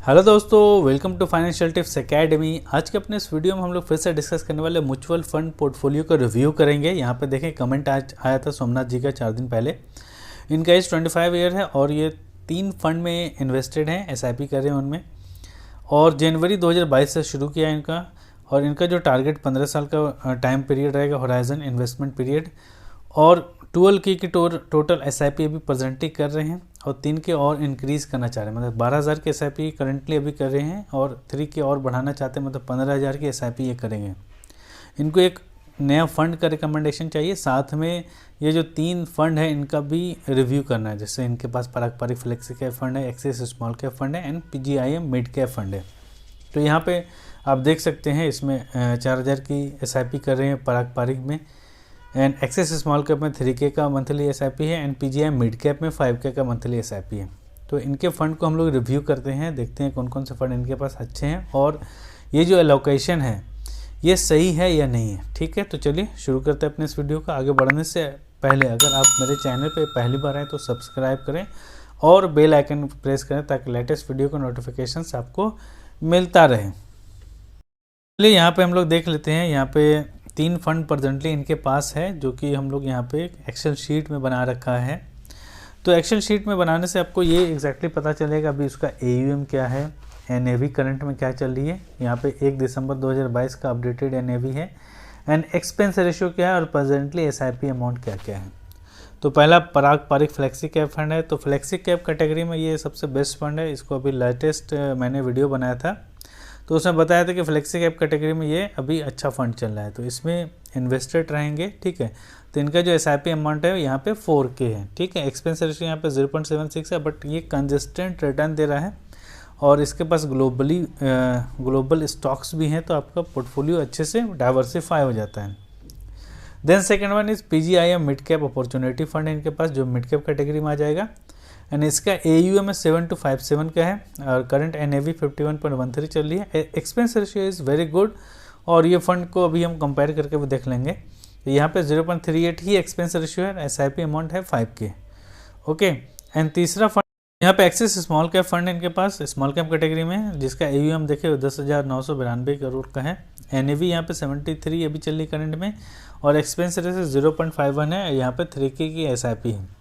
Hello दोस्तों, welcome to Financial Tips Academy. आज के अपने इस वीडियो में हम लोग फिर से डिस्कस करने वाले म्यूचुअल फंड पोर्टफोलियो का रिव्यू करेंगे। यहाँ पे देखें कमेंट आज आया था सोमनाथ जी का 4 दिन पहले। इनका एज 25 ईयर है और ये 3 फंड में इन्वेस्टेड हैं, SIP कर रहे हैं उनमें, और जनवरी 2022 से शुरू किया इनका। और इनका जो टारगेट 15 साल का टाइम पीरियड रहेगा, होराइजन इन्वेस्टमेंट पीरियड, और 12 की टोटल SIP अभी प्रेजेंटली कर रहे हैं और 3 के और इंक्रीज़ करना चाह रहे हैं। मतलब 12,000 के SIP करंटली अभी कर रहे हैं और 3 के और बढ़ाना चाहते हैं, मतलब 15,000 की SIP ये करेंगे। इनको एक नया फंड का रिकमेंडेशन चाहिए, साथ में ये जो 3 फंड है इनका भी रिव्यू करना है। जैसे इनके पास पारंपरिक फ्लेक्सी कैप फंड है, एक्सिस स्मॉल कैप फंड है and PGIM mid cap fund है। तो यहाँ पे आप देख सकते हैं इसमें 4,000 की SIP कर रहे हैं पारंपरिक में, एंड एक्सिस स्मॉल कैप में 3K का मंथली SIP है एंड PGIM मिड कैप में 5K का मंथली SIP है। तो इनके फ़ंड को हम लोग रिव्यू करते हैं, देखते हैं कौन कौन से फ़ंड इनके पास अच्छे हैं और ये जो एलोकेशन है ये सही है या नहीं है। ठीक है, तो चलिए शुरू करते हैं अपने इस वीडियो का। आगे बढ़ने से पहले अगर आप मेरे चैनल पर पहली बार आए तो सब्सक्राइब करें और बेल आइकन प्रेस करें ताकि लेटेस्ट वीडियो का नोटिफिकेशन आपको मिलता रहे। चलिए यहाँ पे हम लोग देख लेते हैं। यहाँ पे 3 फंड प्रेजेंटली इनके पास है, जो कि हम लोग यहाँ पे एक्सेल शीट में बना रखा है। तो एक्सेल शीट में बनाने से आपको ये एग्जैक्टली पता चलेगा अभी उसका AUM क्या है, NAV करंट में क्या चल रही है। यहाँ पे 1 दिसंबर 2022 का अपडेटेड NAV है एंड एक्सपेंस रेशियो क्या है और प्रेजेंटली SIP अमाउंट क्या क्या है। तो पहला पारंपरिक फ्लेक्सी कैप फंड है। तो फ्लेक्सी कैप कैटेगरी में ये सबसे बेस्ट फंड है। इसको अभी लेटेस्ट मैंने वीडियो बनाया था तो उसमें बताया था कि फ्लेक्सी कैप कैटेगरी में ये अभी अच्छा फंड चल रहा है, तो इसमें इन्वेस्टेड रहेंगे। ठीक है, तो इनका जो SIP अमाउंट है यहाँ पे 4K है। ठीक है, एक्सपेंस रेशियो यहाँ पे 0.76 है, बट ये कंसिस्टेंट रिटर्न दे रहा है और इसके पास ग्लोबल स्टॉक्स भी हैं, तो आपका पोर्टफोलियो अच्छे से डाइवर्सिफाई हो जाता है। Then second one is PGIM mid cap opportunity fund है इनके पास, जो मिड कैप कैटेगरी में आ जाएगा एंड इसका AUM 7257 का है और करंट NAV 51.13 चल रही है। Expense ratio is very good और ये फंड को अभी हम कंपेयर करके भी देख लेंगे। तो यहाँ पे 0.38 ही एक्सपेंस रेशियो है, SIP अमाउंट है 5K। ओके, एंड तीसरा फंड यहाँ पे एक्सिस स्मॉल कैप फंड है इनके पास, स्मॉल कैप कैटेगरी में, जिसका AUM देखिए 10,992 करोड़ का है। NAV यहाँ पे 73 अभी चल रही करंट में और एक्सपेंस रेशियो 0.51 है। यहाँ पे 3K की SIP है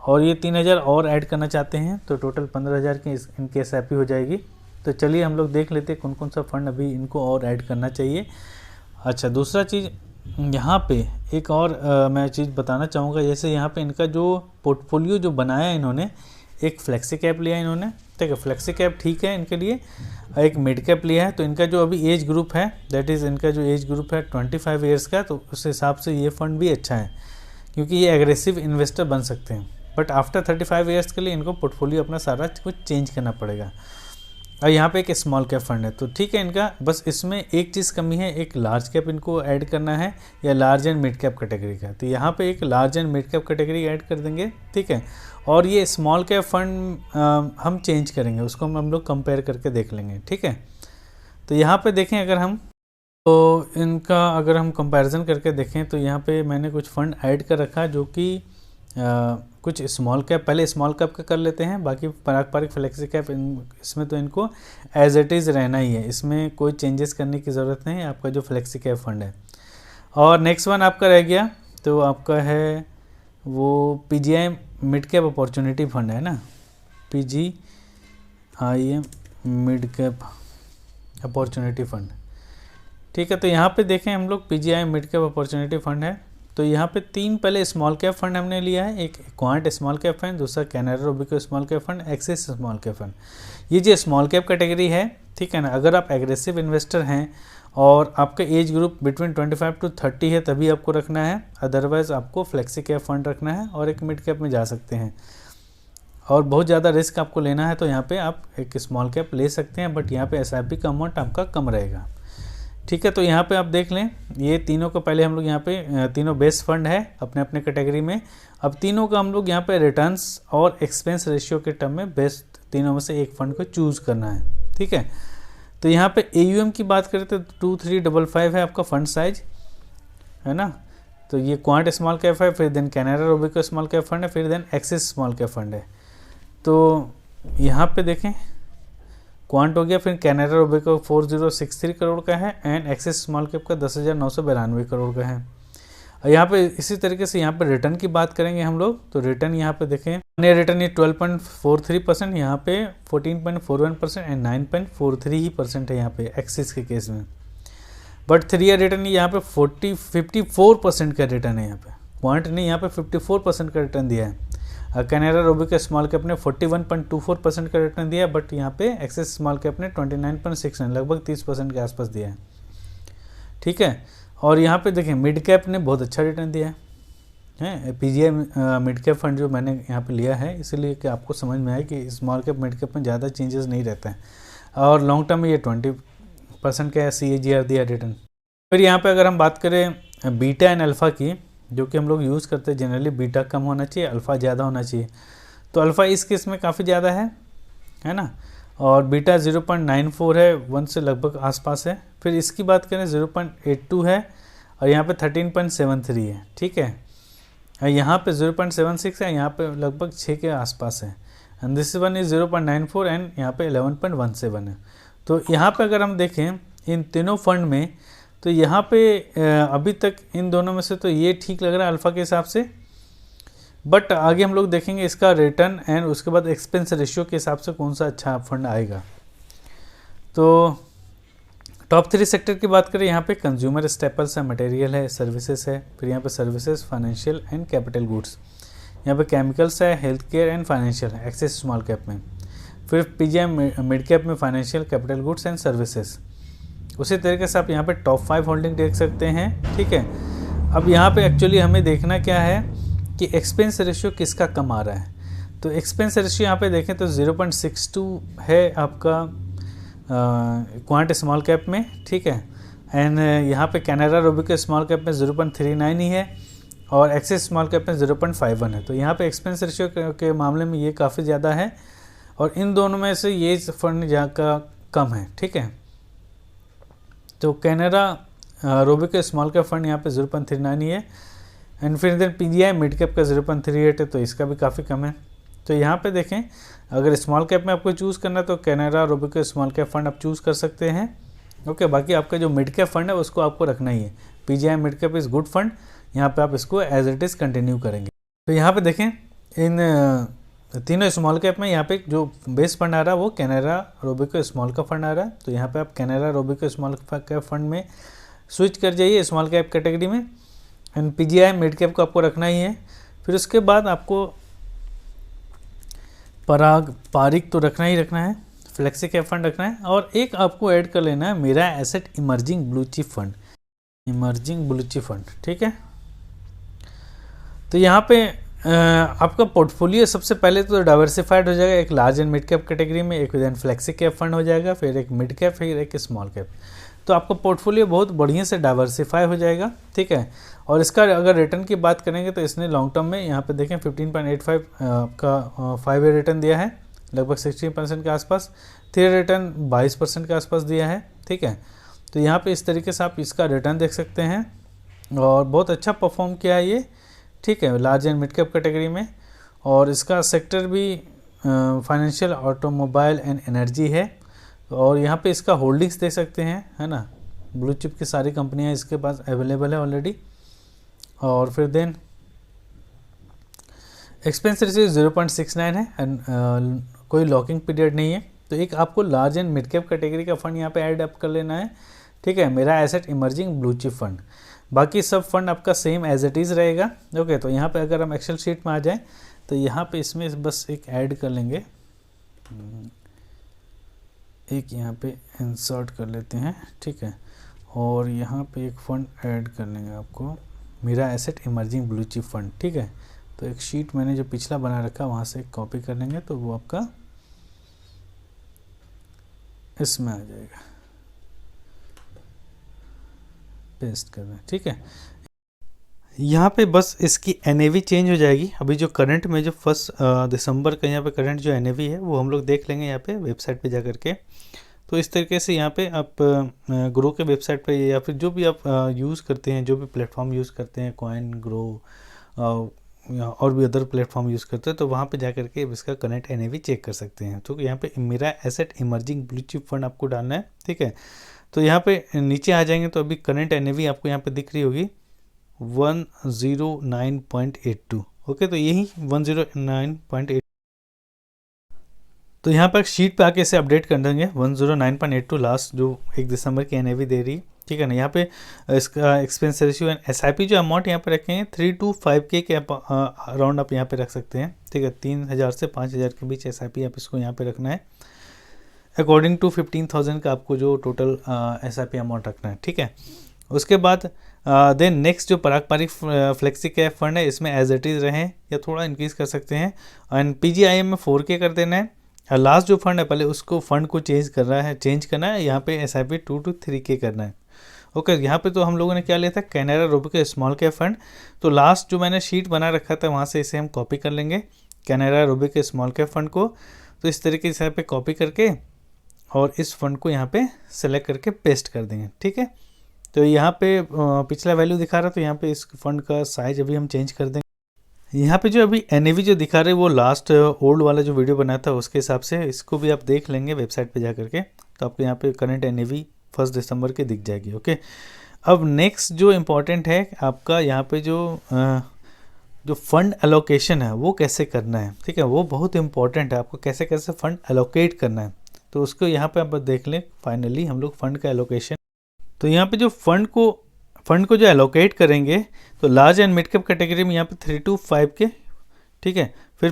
और ये 3,000 और ऐड करना चाहते हैं, तो टोटल 15,000 की इनकी SIP हो जाएगी। तो चलिए हम लोग देख लेते हैं कौन कौन सा फंड अभी इनको और ऐड करना चाहिए। अच्छा, दूसरा चीज़ यहाँ पे एक और मैं चीज़ बताना चाहूँगा। जैसे यहाँ पे इनका जो पोर्टफोलियो जो बनाया इन्होंने, एक फ्लेक्सी कैप लिया इन्होंने। ठीक है, फ्लेक्सी कैप ठीक है इनके लिए, एक मिड कैप लिया है। तो इनका जो अभी एज ग्रुप है, दैट इज़ इनका जो एज ग्रुप है 25 ईयर्स का, तो उस हिसाब से ये फंड भी अच्छा है क्योंकि ये एग्रेसिव इन्वेस्टर बन सकते हैं। बट आफ्टर 35 ईयर्स के लिए इनको पोर्टफोलियो अपना सारा कुछ चेंज करना पड़ेगा। और यहाँ पे एक स्मॉल कैप फंड है, तो ठीक है इनका, बस इसमें एक चीज़ कमी है, एक लार्ज कैप इनको ऐड करना है या large and mid cap category का। तो यहाँ पे एक large and mid cap category add कर देंगे। ठीक है, और ये स्मॉल कैप फंड हम चेंज करेंगे, उसको हम लोग कंपेयर करके देख लेंगे। ठीक है, तो यहाँ पर देखें अगर हम, तो इनका अगर हम कंपेरिजन करके देखें तो यहाँ पर मैंने कुछ फंड ऐड कर रखा जो कि कुछ स्मॉल कैप, पहले स्मॉल कैप का कर लेते हैं, बाकी पारंपरिक फ्लेक्सी कैप इसमें तो इनको एज इट इज़ रहना ही है, इसमें कोई चेंजेस करने की ज़रूरत नहीं है आपका जो फ्लेक्सी कैप फंड है। और नेक्स्ट वन आपका रह गया, तो आपका है वो PGIM mid cap opportunity fund है ना, PGIM mid cap opportunity fund. ठीक है, तो यहाँ पे देखें हम लोग PGIM mid cap opportunity fund है। तो यहाँ पे 3 पहले स्मॉल कैप फंड हमने लिया है, एक क्वांट स्मॉल कैप फंड, दूसरा Canara Robeco small cap fund, axis small cap fund. ये जो स्मॉल कैप कैटेगरी है, ठीक है ना, अगर आप एग्रेसिव इन्वेस्टर हैं और आपका एज ग्रुप बिटवीन 25 to 30 है तभी आपको रखना है, अदरवाइज़ आपको फ्लेक्सी कैप फंड रखना है और एक मिड कैप में जा सकते हैं। और बहुत ज़्यादा रिस्क आपको लेना है तो यहाँ पर आप एक स्मॉल कैप ले सकते हैं, बट यहाँ पर SIP का अमाउंट आपका कम रहेगा। ठीक है, तो यहाँ पे आप देख लें, ये तीनों को पहले हम लोग यहाँ पे तीनों बेस्ट फंड है अपने अपने कैटेगरी में। अब तीनों का हम लोग यहाँ पे रिटर्न्स और एक्सपेंस रेशियो के टर्म में बेस्ट तीनों में से एक फंड को चूज़ करना है। ठीक है, तो यहाँ पे AUM की बात करें तो 2355 है आपका फंड साइज, है ना। तो ये क्वांट स्मॉल कैप है, फिर then Canara Robeco small cap fund है, फिर then Axis small cap fund है। तो यहाँ पे देखें क्वांट हो गया, फिर कैनरा रोबेको 4063 करोड़ का है, एंड एक्सिस स्मॉल कैप का 10,992 करोड़ का है। और यहाँ पे इसी तरीके से यहाँ पे रिटर्न की बात करेंगे हम लोग, तो रिटर्न यहाँ पे देखें, रिटर्न ये 12.43%, यहाँ पे 14.41% एंड 9.43% है यहाँ पे एक्सिस के केस में। बट 3 ईयर रिटर्न यहाँ पे 54% का रिटर्न है, यहाँ पे क्वांट ने यहाँ पे 54% का रिटर्न दिया है। कैनरा रोबेको स्मॉल कैप ने 41.24% का रिटर्न दिया है, बट यहाँ पे एक्सिस स्मॉल कैप ने 29.69 लगभग 30% के आसपास दिया है, ठीक है। और यहाँ पे देखें मिड कैप ने बहुत अच्छा रिटर्न दिया है, पीजीआई मिड कैप फंड जो मैंने यहाँ पे लिया है, इसलिए कि आपको समझ में आए कि स्मॉल कैप मिड कैप में ज़्यादा चेंजेस नहीं रहते हैं, और लॉन्ग टर्म में ये 20% का CAGR दिया रिटर्न। फिर यहाँ पे अगर हम बात करें बीटा एंड अल्फ़ा की, जो कि हम लोग यूज़ करते हैं जनरली, बीटा कम होना चाहिए, अल्फ़ा ज़्यादा होना चाहिए, तो अल्फ़ा इस केस में काफ़ी ज़्यादा है ना, और बीटा 0.94 है, 1 से लगभग आसपास है। फिर इसकी बात करें 0.82 है, और यहाँ पे 13.73 है, ठीक है। यहाँ पे 0.76 है, यहाँ पे लगभग 6 के आसपास है, and this one is 0.94 and यहाँ पे 11.17 है। तो यहाँ पे अगर हम देखें इन तीनों फंड में, तो यहाँ पे अभी तक इन दोनों में से तो ये ठीक लग रहा है अल्फ़ा के हिसाब से, बट आगे हम लोग देखेंगे इसका रिटर्न एंड उसके बाद एक्सपेंस रेशियो के हिसाब से कौन सा अच्छा फंड आएगा। तो टॉप 3 सेक्टर की बात करें, यहाँ पे कंज्यूमर स्टेपल्स है, मटेरियल है, सर्विसेज है, फिर यहाँ पे services, financial and capital goods, यहाँ पे केमिकल्स है, हेल्थ केयर एंड फाइनेंशियल है एक्सिस स्मॉल कैप में, फिर पीजीआई मिड कैप में financial, capital goods and services. उसी तरीके से आप यहाँ पे टॉप 5 होल्डिंग देख सकते हैं, ठीक है। अब यहाँ पे एक्चुअली हमें देखना क्या है कि एक्सपेंस रेशियो किसका कम आ रहा है। तो एक्सपेंस रेशियो यहाँ पे देखें तो 0.62 है आपका क्वांट स्मॉल कैप में, ठीक है, एंड यहाँ पे कैनरा रोबेको स्मॉल कैप में 0.39 ही है, और एक्सिस स्मॉल कैप में 0.51 है। तो यहाँ पे एक्सपेंस रेशियो के मामले में ये काफ़ी ज़्यादा है, और इन दोनों में से ये फंड जहाँ का कम है, ठीक है। तो Canara Robeco small cap fund यहाँ पे 0.39 ही है, एंड फिर देन पीजीआई मिड कैप का 0.38 है, तो इसका भी काफ़ी कम है। तो यहाँ पे देखें अगर स्मॉल कैप में आपको चूज़ करना है तो Canara Robeco small cap fund आप चूज़ कर सकते हैं, ओके। बाकी आपका जो मिड कैप फंड है उसको आपको रखना ही है, PGI mid cap is good fund, यहाँ पे आप इसको एज इट इज़ कंटिन्यू करेंगे। तो यहाँ पे देखें इन तीनों स्मॉल कैप में यहाँ पे जो बेस फंड आ रहा है वो Canara Robeco small cap fund आ रहा है, तो यहाँ पे आप Canara Robeco small cap fund में स्विच कर जाइए स्मॉल कैप कैटेगरी में, एंड पीजीआई मिड कैप को आपको रखना ही है। फिर उसके बाद आपको पारिक तो रखना ही रखना है, फ्लेक्सी कैप फंड रखना है, और एक आपको ऐड कर लेना है मेरा asset emerging blue chip fund, ठीक है। तो यहाँ पे आपका पोर्टफोलियो सबसे पहले तो डाइवर्सिफाइड हो जाएगा, एक large and mid cap category में, एक देन फ्लेक्सी कैप फंड हो जाएगा, फिर एक मिड कैप, फिर एक स्मॉल कैप। तो आपका पोर्टफोलियो बहुत बढ़िया से डाइवर्सिफाई हो जाएगा, ठीक है। और इसका अगर रिटर्न की बात करेंगे तो इसने लॉन्ग टर्म में यहाँ पे देखें 15.85 का 5 ईयर रिटर्न दिया है, लगभग 16% के आसपास, 3 ईयर रिटर्न 22% के आसपास दिया है, ठीक है। तो यहाँ पे इस तरीके से आप इसका रिटर्न देख सकते हैं, और बहुत अच्छा परफॉर्म किया है ये, ठीक है, large and mid cap category में। और इसका सेक्टर भी फाइनेंशियल, ऑटोमोबाइल एंड एनर्जी है, और यहाँ पे इसका होल्डिंग्स देख सकते हैं, है ना, ब्लू चिप की सारी कंपनियाँ इसके पास अवेलेबल है ऑलरेडी। और फिर देन एक्सपेंस रेशियो 0.69 है, एंड कोई लॉकिंग पीरियड नहीं है। तो एक आपको large and mid cap category का फंड यहाँ पे ऐड अप कर लेना है, ठीक है, मेरा asset emerging blue chip fund. बाकी सब फंड आपका सेम एज इट इज़ रहेगा, ओके। तो यहाँ पे अगर हम एक्सेल शीट में आ जाएं तो यहाँ पे इसमें बस एक ऐड कर लेंगे, एक यहाँ पे इंसर्ट कर लेते हैं, ठीक है, और यहाँ पे एक फ़ंड ऐड कर लेंगे आपको, मेरा asset emerging blue chip fund, ठीक है। तो एक शीट मैंने जो पिछला बना रखा वहाँ से कॉपी कर लेंगे, तो वो आपका इसमें आ जाएगा, पेस्ट कर दें, ठीक है। यहाँ पे बस इसकी NAV चेंज हो जाएगी। अभी जो करंट में जो 1 दिसंबर का यहाँ पे करंट जो NAV है वो हम लोग देख लेंगे यहाँ पे वेबसाइट पे जा करके। तो इस तरीके से यहाँ पे आप ग्रो के वेबसाइट पे या फिर जो भी आप यूज़ करते हैं, जो भी प्लेटफॉर्म यूज़ करते हैं, कॉइन ग्रो और भी अदर प्लेटफॉर्म यूज़ करते हैं तो वहाँ पे जा करके इसका करंट एनएवी चेक कर सकते हैं। तो यहाँ पे मेरा asset emerging blue chip fund आपको डालना है, ठीक है। तो यहाँ पे नीचे आ जाएंगे तो अभी करंट एनएवी आपको यहाँ पे दिख रही होगी 109.82। ओके, तो यही 109.8। तो यहाँ पर शीट पे आके इसे अपडेट कर देंगे 109.82 लास्ट जो 1 दिसंबर की एनएवी दे रही है, ठीक है ना। यहाँ पे इसका एक्सपेंस रेशियो एंड एसआईपी जो अमाउंट यहाँ पे रखेंगे 3 to 5K के अराउंड आप यहाँ पे रख सकते हैं, ठीक है। 3000 से 5000 के बीच एसआईपी आप इसको यहाँ पे रखना है। अकॉर्डिंग टू 15,000 का आपको जो टोटल एसआईपी अमाउंट रखना है, ठीक है। उसके बाद देन नेक्स्ट जो पराग पारिक फ्लेक्सी कैप फंड है इसमें एज इट इज़ रहें या थोड़ा इंक्रीज कर सकते हैं। एंड पीजीआईएम में 4K कर देना है। लास्ट जो फंड है पहले उसको फंड को चेंज करना है यहाँ पे एसआईपी 2 to 3K करना है। ओके, यहाँ पे तो हम लोगों ने क्या लिया था Canara Robeco small cap fund. तो लास्ट जो मैंने शीट बना रखा था वहाँ से इसे हम कॉपी कर लेंगे कैनरा रोबो के स्मॉल कैप फंड को। तो इस तरीके से यहाँ पे कॉपी करके और इस फंड को यहाँ पे सेलेक्ट करके पेस्ट कर देंगे, ठीक है। तो यहाँ पे पिछला वैल्यू दिखा रहा है तो यहाँ पे इस फंड का साइज अभी हम चेंज कर देंगे। यहाँ पे जो अभी एनएवी जो दिखा रहे हैं वो लास्ट ओल्ड वाला जो वीडियो बनाया था उसके हिसाब से इसको भी आप देख लेंगे वेबसाइट पे जा करके। तो आपको यहाँ पे करंट एनएवी 1 दिसंबर की दिख जाएगी। ओके, अब नेक्स्ट जो इम्पोर्टेंट है आपका यहाँ पे जो फंड एलोकेशन है वो कैसे करना है, ठीक है। वो बहुत इंपॉर्टेंट है, आपको कैसे कैसे फंड एलोकेट करना है तो उसको यहाँ पे आप देख लें। फाइनली हम लोग फंड का एलोकेशन, तो यहाँ पे जो फंड को जो एलोकेट करेंगे तो large and mid cap category में यहाँ पे 3 to 5K, ठीक है। फिर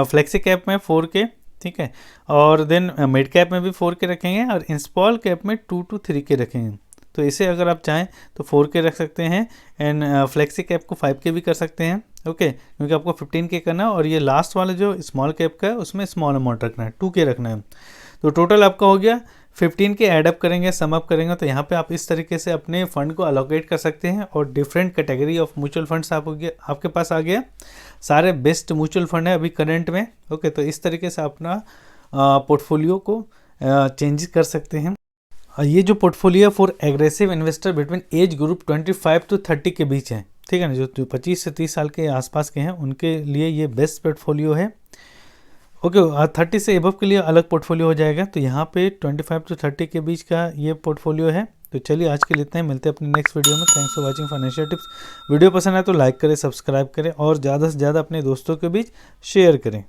फ्लेक्सी कैप में 4K, ठीक है। और देन मिड कैप में भी 4K रखेंगे और स्मॉल कैप में 2 to 3K रखेंगे। तो इसे अगर आप चाहें तो 4K रख सकते हैं एंड फ्लेक्सी कैप को 5K भी कर सकते हैं। ओके, क्योंकि आपको 15K करना है और ये लास्ट वाला जो स्मॉल कैप का है उसमें स्मॉल अमाउंट रखना है, 2K रखना है। तो टोटल आपका हो गया 15K एडअप करेंगे, सम अप करेंगे तो यहाँ पे आप इस तरीके से अपने फंड को अलोकेट कर सकते हैं और different category of mutual funds आपके पास आ गया। सारे बेस्ट म्यूचुअल फंड है अभी करंट में। ओके, तो इस तरीके से अपना पोर्टफोलियो को चेंज कर सकते हैं। ये जो portfolio for aggressive investor between age group 25 to 30 के बीच है, ठीक है ना। जो 25 से 30 साल के आसपास के हैं उनके लिए ये बेस्ट पोर्टफोलियो है। ओके, 30 से एबव के लिए अलग पोर्टफोलियो हो जाएगा। तो यहाँ पे 25 to 30 के बीच का ये पोर्टफोलियो है। तो चलिए आज के लिए इतना ही, मिलते हैं अपने नेक्स्ट वीडियो में। Thanks for watching financial tips. Video पसंद आए तो लाइक करें, सब्सक्राइब करें और ज़्यादा से ज़्यादा अपने दोस्तों के बीच शेयर करें।